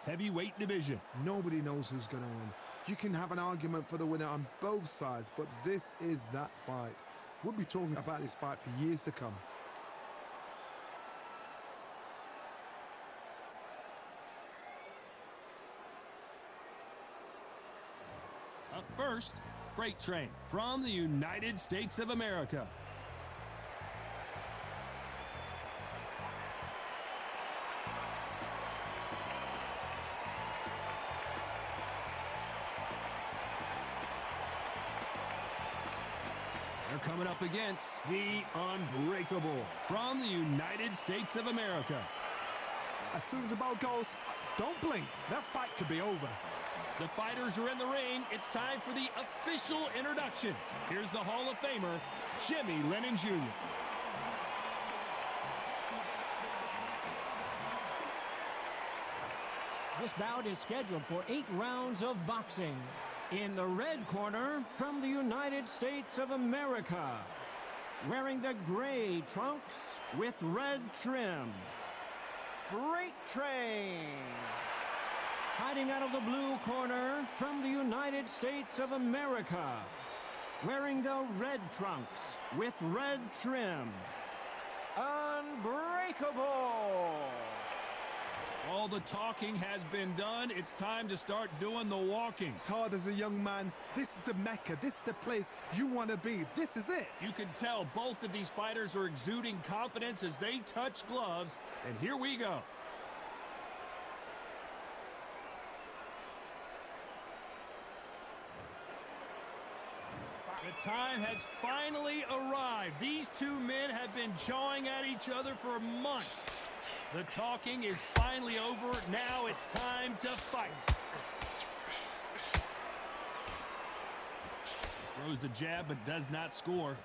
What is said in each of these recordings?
heavyweight division. Nobody knows who's going to win. You can have an argument for the winner on both sides, but this is that fight. We'll be talking about this fight for years to come. Up first, Freight Train from the United States of America. They're coming up against the Unbreakable from the United States of America. As soon as the ball goes, don't blink. That fight could be over. The fighters are in the ring. It's time for the official introductions. Here's the Hall of Famer, Jimmy Lennon Jr. This bout is scheduled for 8 rounds of boxing. In the red corner, from the United States of America, wearing the gray trunks with red trim, Freight Train. Hiding out of the blue corner, from the United States of America, wearing the red trunks with red trim, Unbreakable. All the talking has been done. It's time to start doing the walking. Todd, as a young man, this is the Mecca. This is the place you want to be. This is it. You can tell both of these fighters are exuding confidence as they touch gloves. And here we go. The time has finally arrived. These two men have been jawing at each other for months. The talking is finally over. Now it's time to fight. Throws the jab but does not score.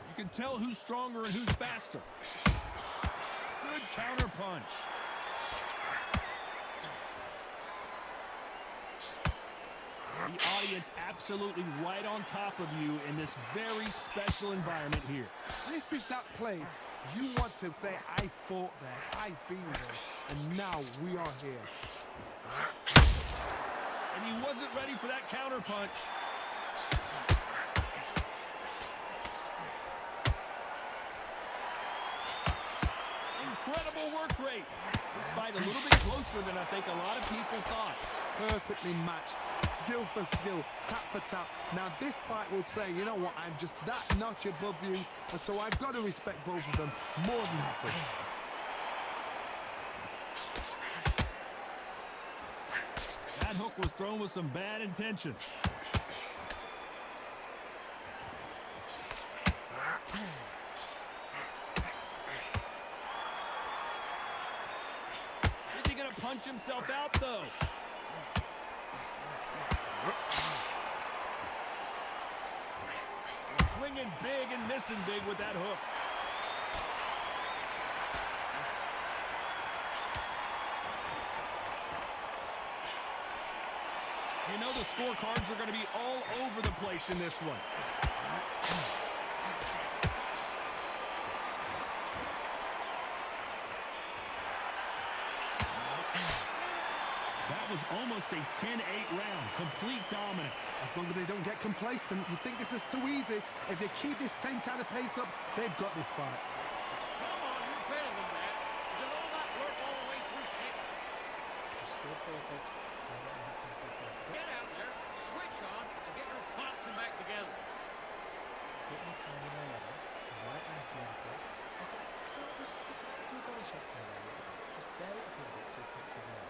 You can tell who's stronger and who's faster. Good counter punch. The audience absolutely right on top of you in this very special environment here. This is that place you want to say, I fought there, I've been there, and now we are here. And he wasn't ready for that counter punch. Incredible work rate. This fight a little bit closer than I think a lot of people thought. Perfectly matched, skill for skill, tap for tap. Now this fight will say, you know what, I'm just that notch above you, and so I've got to respect both of them more than happy. That hook was thrown with some bad intention. Is he going to punch himself out, though? Swinging big and missing big with that hook. You know the scorecards are going to be all over the place in this one. That was almost a 10-8 round. Complete dominance. As long as they don't get complacent, you think this is too easy. If they keep this same kind of pace up, they've got this fight. Come on, you're better than that. You did all that work all the way through kick. Just stay focused. Get out there, switch on, and get your boxing back together. Get your time in there. The right hand's beautiful. Start just sticking a few body shots in there. Just bear it up a bit so you can figure out.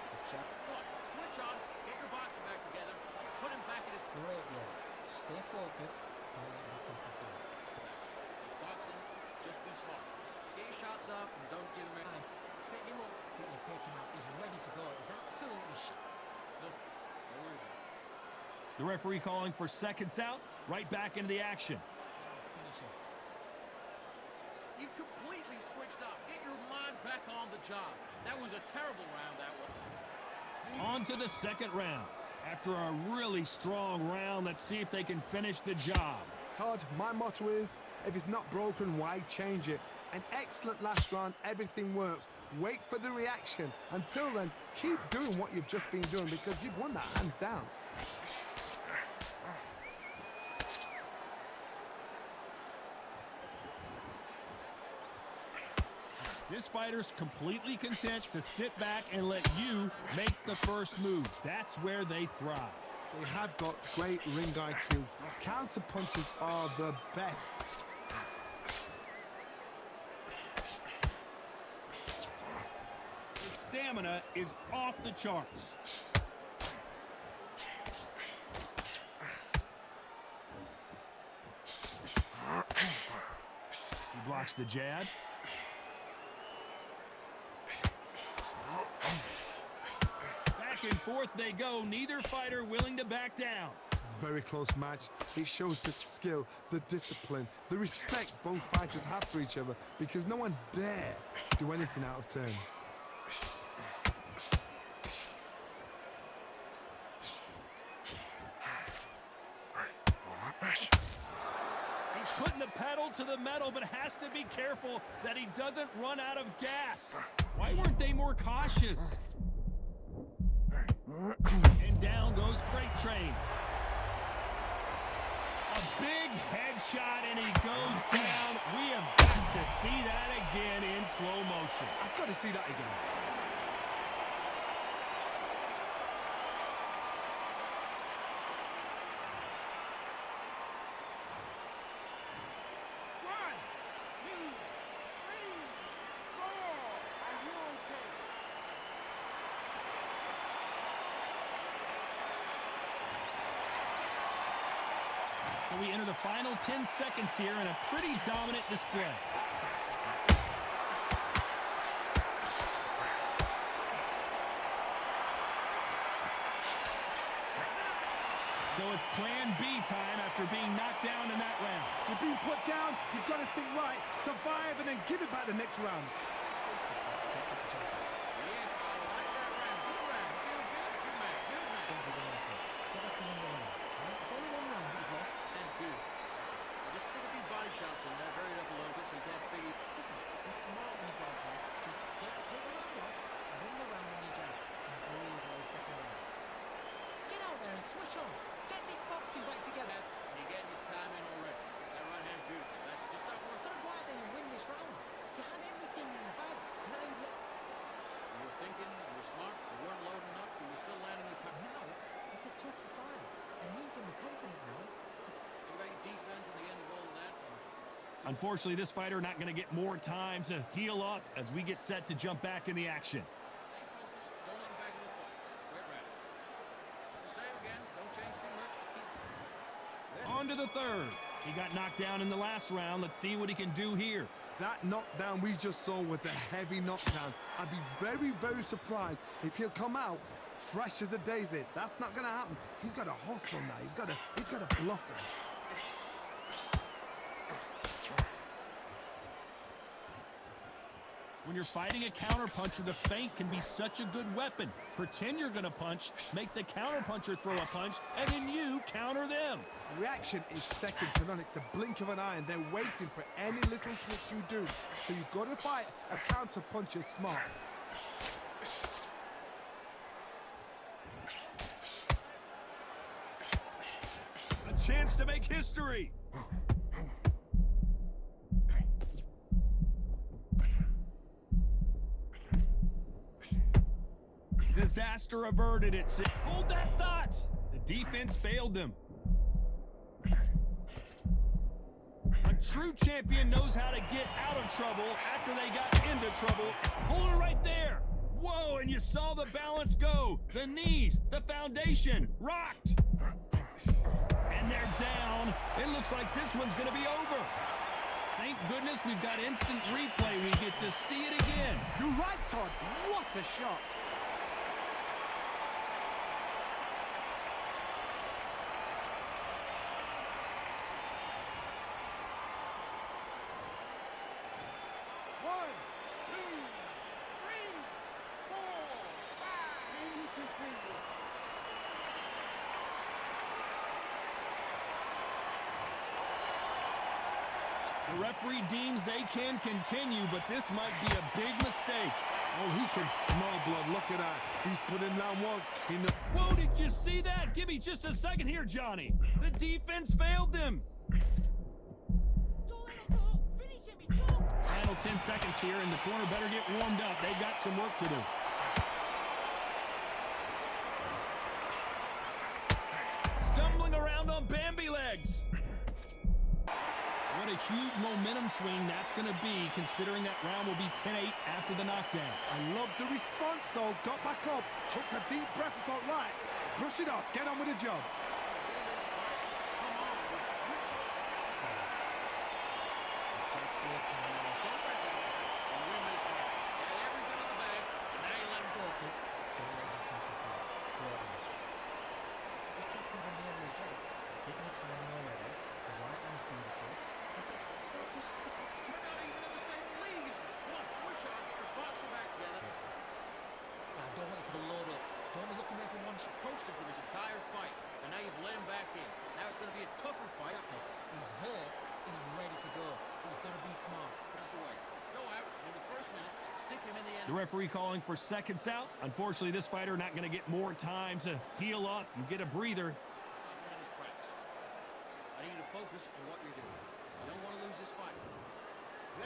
Good jab. Come on, switch on, get your boxing back together, put him back in his... Great, yeah. Stay focused. Don't let him come to the fight. It's boxing, just be smart. Just get your shots off and don't give him any... Set him up, but you take him out. He's ready to go. He's absolutely shot. Nothing. Don't worry about it. The referee calling for seconds out. Right back into the action. Finish him. You've completely switched off. Get your mind back on the job. That was a terrible round, that one. On to the second round. After a really strong round, let's see if they can finish the job. Todd, my motto is, if it's not broken, why change it? An excellent last round, everything works. Wait for the reaction. Until then, keep doing what you've just been doing because you've won that hands down. This fighter's completely content to sit back and let you make the first move. That's where they thrive. They have got great ring IQ. Counter punches are the best. His stamina is off the charts. He blocks the jab. Back and forth they go, neither fighter willing to back down. Very close match. It shows the skill, the discipline, the respect both fighters have for each other because no one dare do anything out of turn. He's putting the pedal to the metal, but has to be careful that he doesn't run out of gas. Why weren't they more cautious? And down goes Freight Train. A big headshot, and he goes down. We have got to see that again in slow motion. I've got to see that again. So we enter the final 10 seconds here in a pretty dominant display. So it's plan B time after being knocked down in that round. You're being put down, you've got to think right, survive, and then give it back the next round. Yes, I like that round. Good round. Feel good? Good man. Good man. It's only one round that you've lost. That's beautiful. That's it. Just stick a few body shots in there, vary it up a little bit so you can't figure. Listen, he's smart when you go out there. Just take the round off, win the round when you jab, and breathe while he's stepping around. Get out there and switch on. Get this boxing back together. You're getting your time in already. That right hand's beautiful. That's it. Just stop working. Gotta go out there and win this round. You had everything in the bag. Now you've You were thinking, you were smart, you weren't loading up, but you're still landing your power. now it's a tough fight, and he can be confident now. Think about your defense and the end of all of that. Unfortunately, this fighter not going to get more time to heal up as we get set to jump back in the action. Stay focused. Don't let him back in the fight. We're ready. It's the same again. Don't change too much. Just keep. On to the third. He got knocked down in the last round. Let's see what he can do here. That knockdown we just saw was a heavy knockdown. I'd be very, very surprised if he'll come out fresh as a daisy. That's not going to happen. He's got to hustle now. He's got to bluff him. When you're fighting a counterpuncher, the feint can be such a good weapon. Pretend you're going to punch, make the counterpuncher throw a punch, and then you counter them. Reaction is second to none. It's the blink of an eye, and they're waiting for any little twist you do. So you've got to fight a counter puncher smart. A chance to make history. Disaster averted, it seems. Hold that thought! The defense failed them. A true champion knows how to get out of trouble after they got into trouble. Hold it right there! Whoa, and you saw the balance go. The knees, the foundation, rocked. And they're down. It looks like this one's gonna be over. Thank goodness we've got instant replay. We get to see it again. You're right, Todd. What a shot. The referee deems they can continue, but this might be a big mistake. Oh, he can smell blood. Look at that. He's put in down once. He knows. Whoa, did you see that? Give me just a second here, Johnny. The defense failed them. Final 10 seconds here, and the corner better get warmed up. They've got some work to do. Stumbling around on Bambi legs. What a huge momentum swing that's going to be, considering that round will be 10-8 after the knockdown. I love the response, though. Got back up, took a deep breath and thought, right, brush it off, get on with the job. For this entire fight, and now you've let him back in. Now it's going to be a tougher fight. He's hurt, he's ready to go, but you've got to be smart. That's the way. Go out in the first minute, stick him in the end. The referee calling for seconds out. Unfortunately, this fighter not going to get more time to heal up and get a breather. Stop him in his tracks. I need you to focus on what you're doing. You don't want to lose this fight.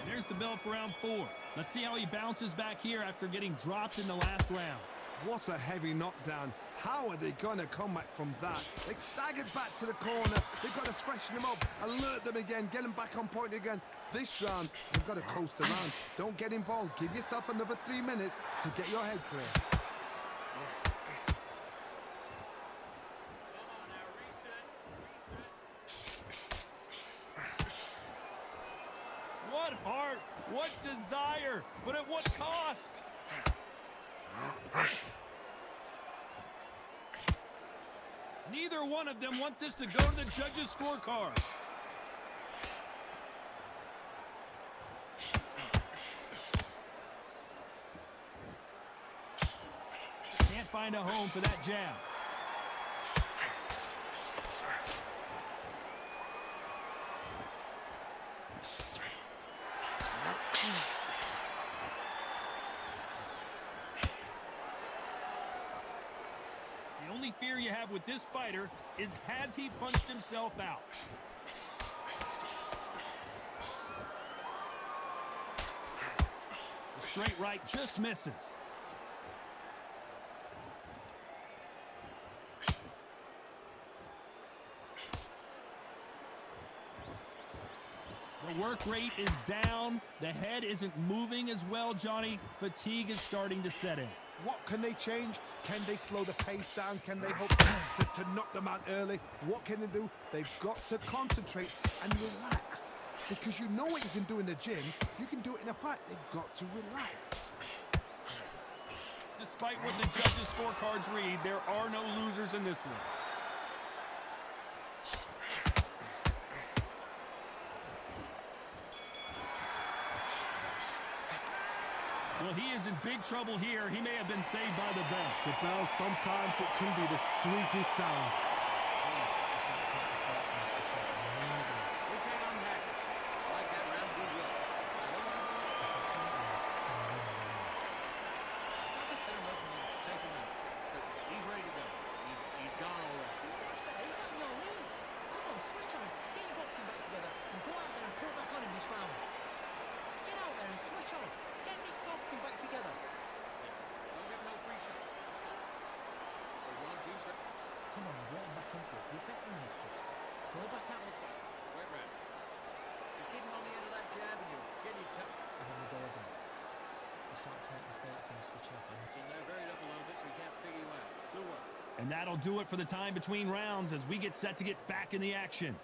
There's the bell for round 4. Let's see how he bounces back here after getting dropped in the last round. What a heavy knockdown. How are they going to come back from that? They staggered back to the corner. They've got to freshen them up, alert them again, get them back on point again. This round, they've got to coast around. Don't get involved. Give yourself another 3 minutes to get your head clear. Come on now, reset. What heart, what desire, but at what cost? Neither one of them want this to go to the judges' scorecards. Can't find a home for that jab. The only fear you have with this fighter is, has he punched himself out? The straight right just misses. The work rate is down. The head isn't moving as well, Johnny. Fatigue is starting to set in. What can they change? Can they slow the pace down? Can they hope to knock them out early? What can they do? They've got to concentrate and relax. Because you know what you can do in the gym, you can do it in a fight. They've got to relax. Despite what the judges' scorecards read, there are no losers in this one. Well, he is in big trouble here. He may have been saved by the bell. The bell, sometimes it can be the sweetest sound. Okay, I'm happy. I like that round. Good work. That's a turn up and take him out. Look, he's ready to go. He's gone already. Much better, he's on your lead. Come on, switch on. Get your boxing back together and go out there and pull back on him this round. Get out there and switch on. Get this boxing back together. Don't give him no free shots. Stop. There's 1, 2, 3. Come on, you've let him back into this. You're better than this kid. Go back out On the fight. Wait, Red. Just keep him on the end of that jab and you'll get your toe. and then we go again. You start to make mistakes and you switch it up. And So they're varied up a little bit so he can't figure you out. Good work. And that'll do it for the time between rounds as we get set to get back in the action.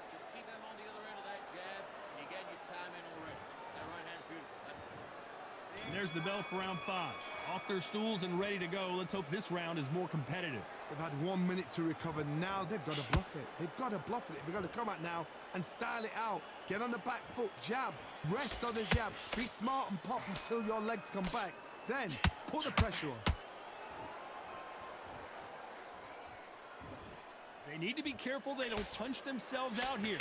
Just keep him on the other end of that jab and you're getting your time in already. That right hand's beautiful. And there's the bell for round 5. Off their stools and ready to go. Let's hope this round is more competitive. They've had 1 minute to recover. Now they've got to bluff it. They've got to bluff it. They've got to come out now and style it out. Get on the back foot, jab, rest on the jab. Be smart and pop until your legs come back. Then put the pressure on. They need to be careful they don't punch themselves out here.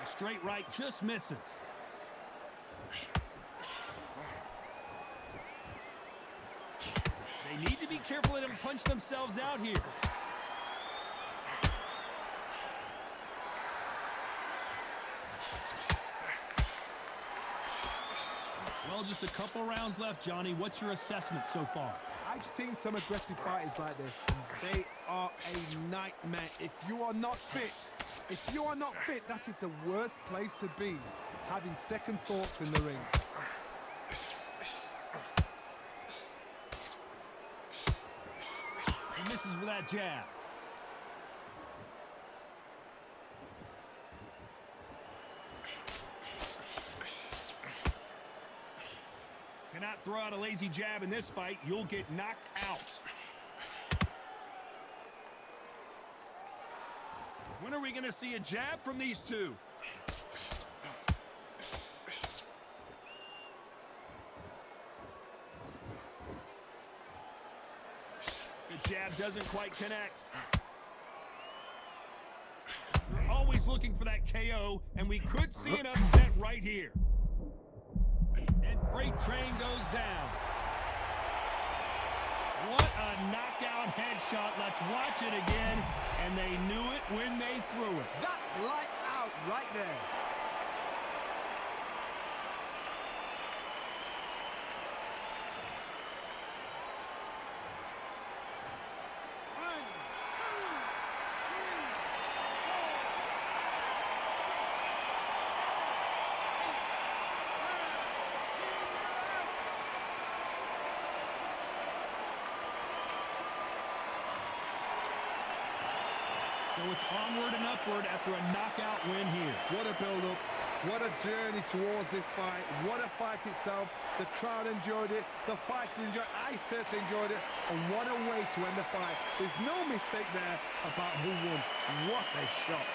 The straight right just misses. They need to be careful they don't punch themselves out here. Well, just a couple rounds left, Johnny. What's your assessment so far? I've seen some aggressive fighters like this, and they are a nightmare. If you are not fit, that is the worst place to be, having second thoughts in the ring. He misses with that jab. Cannot throw out a lazy jab in this fight. You'll get knocked out. When are we going to see a jab from these two? The jab doesn't quite connect. We're always looking for that KO, and we could see an upset right here. And Freight Train goes down. What a knockout headshot. Let's watch it again. And they knew it when they threw it. That's lights out right there. So it's onward and upward after a knockout win here. What a build-up. What a journey towards this fight. What a fight itself. The crowd enjoyed it. The fighters enjoyed it. I certainly enjoyed it. And what a way to end the fight. There's no mistake there about who won. What a shot.